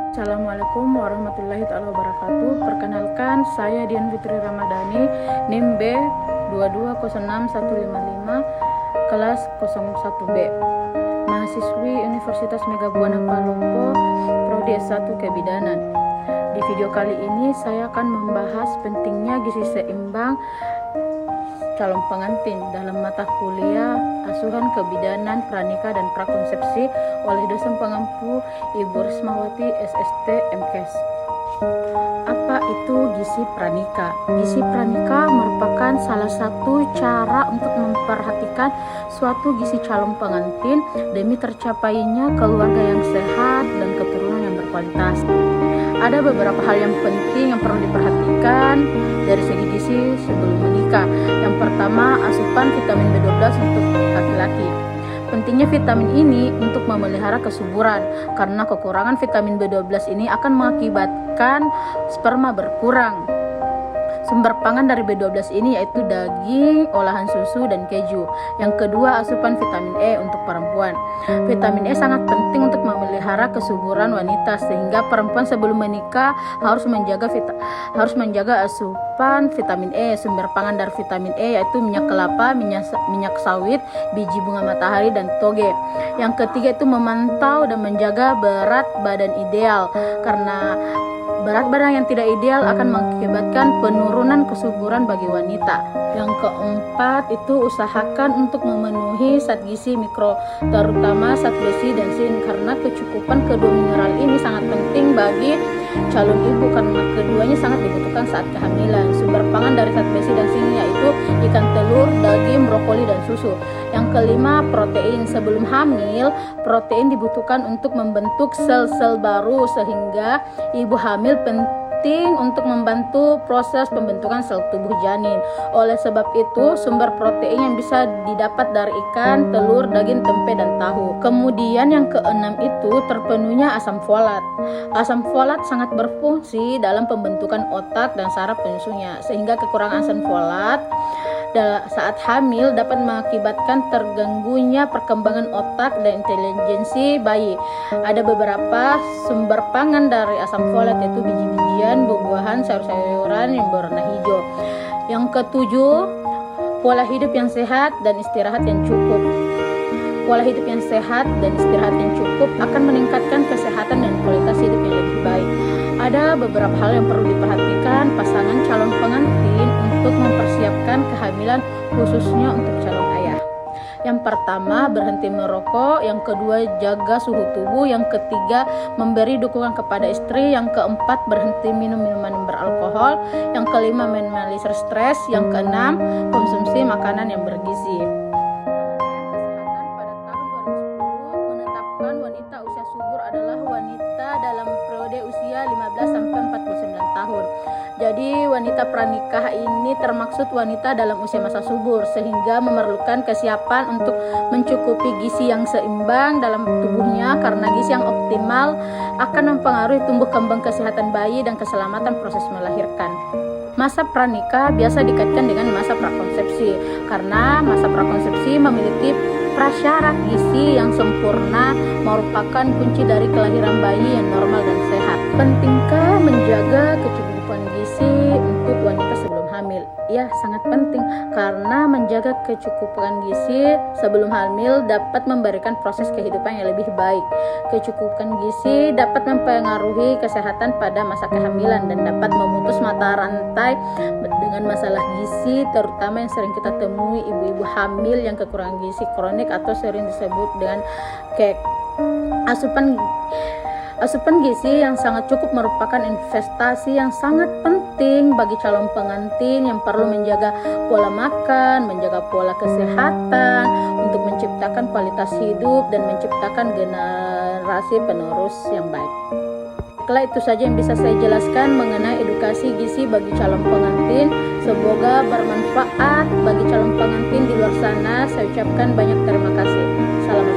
Assalamualaikum warahmatullahi wabarakatuh. Perkenalkan, saya Dian Fitri Ramadhani, NIM B 2206155, kelas 01B, mahasiswi Universitas Megabuana Palopo, Prodi S1 Kebidanan. Di video kali ini saya akan membahas pentingnya gizi seimbang calon pengantin dalam mata kuliah Asuhan Kebidanan, Pranikah dan Prakonsepsi oleh dosen pengampu Ibu Rismawati SST MKes. Apa itu gizi pranikah? Gizi pranikah merupakan salah satu cara untuk memperhatikan suatu gizi calon pengantin demi tercapainya keluarga yang sehat dan keturunan yang berkualitas. Ada beberapa hal yang penting yang perlu diperhatikan dari segi gizi sebelum menikah. Yang pertama, asupan vitamin B12 untuk laki-laki. Pentingnya vitamin ini untuk memelihara kesuburan, karena kekurangan vitamin B12 ini akan mengakibatkan sperma berkurang. Sumber pangan dari B12 ini yaitu daging, olahan susu, dan keju. Yang kedua, asupan vitamin E untuk perempuan. Vitamin E sangat penting untuk memelihara kesuburan wanita, sehingga perempuan sebelum menikah harus menjaga asupan vitamin E. Sumber pangan dari vitamin E yaitu minyak kelapa, minyak sawit, biji bunga matahari, dan toge. Yang ketiga itu memantau dan menjaga berat badan ideal, karena berat badan yang tidak ideal akan mengakibatkan penurunan kesuburan bagi wanita. Yang keempat itu usahakan untuk memenuhi zat gizi mikro, terutama zat besi dan zinc, karena kecukupan kedua mineral ini sangat penting bagi calon ibu, karena keduanya sangat dibutuhkan saat kehamilan. Sumber pangan dari zat besi dan zinc yaitu ikan, telur, daging, brokoli, dan susu. Yang kelima, protein. Sebelum hamil, protein dibutuhkan untuk membentuk sel-sel baru, sehingga ibu hamil penting untuk membantu proses pembentukan sel tubuh janin. Oleh sebab itu, sumber protein yang bisa didapat dari ikan, telur, daging, tempe, dan tahu. Kemudian yang keenam itu terpenuhnya asam folat. Asam folat sangat berfungsi dalam pembentukan otak dan saraf penyusunya, sehingga kekurangan asam folat saat hamil dapat mengakibatkan terganggunya perkembangan otak dan intelijensi bayi. Ada beberapa sumber pangan dari asam folat yaitu biji-bijian, buah-buahan, sayur-sayuran yang berwarna hijau. Yang ketujuh, pola hidup yang sehat dan istirahat yang cukup. Pola hidup yang sehat dan istirahat yang cukup akan meningkatkan kesehatan dan kualitas hidup yang lebih baik. Ada beberapa hal yang perlu diperhatikan pasangan calon pengantin untuk mempersiapkan kehamilan, khususnya untuk calon ayah. Yang pertama, berhenti merokok. Yang kedua, jaga suhu tubuh. Yang ketiga, memberi dukungan kepada istri. Yang keempat, berhenti minum minuman beralkohol. Yang kelima, minimalisir stres. Yang keenam, konsumsi makanan yang bergizi. Wanita usia subur adalah wanita dalam periode usia 15 sampai 49 tahun. Jadi wanita pranikah ini termaksud wanita dalam usia masa subur, sehingga memerlukan kesiapan untuk mencukupi gizi yang seimbang dalam tubuhnya, karena gizi yang optimal akan mempengaruhi tumbuh kembang kesehatan bayi dan keselamatan proses melahirkan. Masa pranikah biasa dikaitkan dengan masa prakonsepsi, karena masa prakonsepsi memiliki prasyarat gizi yang sempurna, merupakan kunci dari kelahiran bayi yang normal dan sehat. Pentingkah menjaga kecukupan gizi untuk wanita sebelum hamil? Ya, sangat penting, karena menjaga kecukupan gizi sebelum hamil dapat memberikan proses kehidupan yang lebih baik. Kecukupan gizi dapat mempengaruhi kesehatan pada masa kehamilan dan dapat memutus mata rantai dengan masalah gizi, terutama yang sering kita temui ibu-ibu hamil yang kekurangan gizi kronik atau sering disebut dengan KEK. Asupan gizi yang sangat cukup merupakan investasi yang sangat penting bagi calon pengantin yang perlu menjaga pola makan, menjaga pola kesehatan untuk menciptakan kualitas hidup dan menciptakan generasi penerus yang baik. Baiklah, itu saja yang bisa saya jelaskan mengenai edukasi gizi bagi calon pengantin. Semoga bermanfaat bagi calon pengantin di luar sana. Saya ucapkan banyak terima kasih. Salam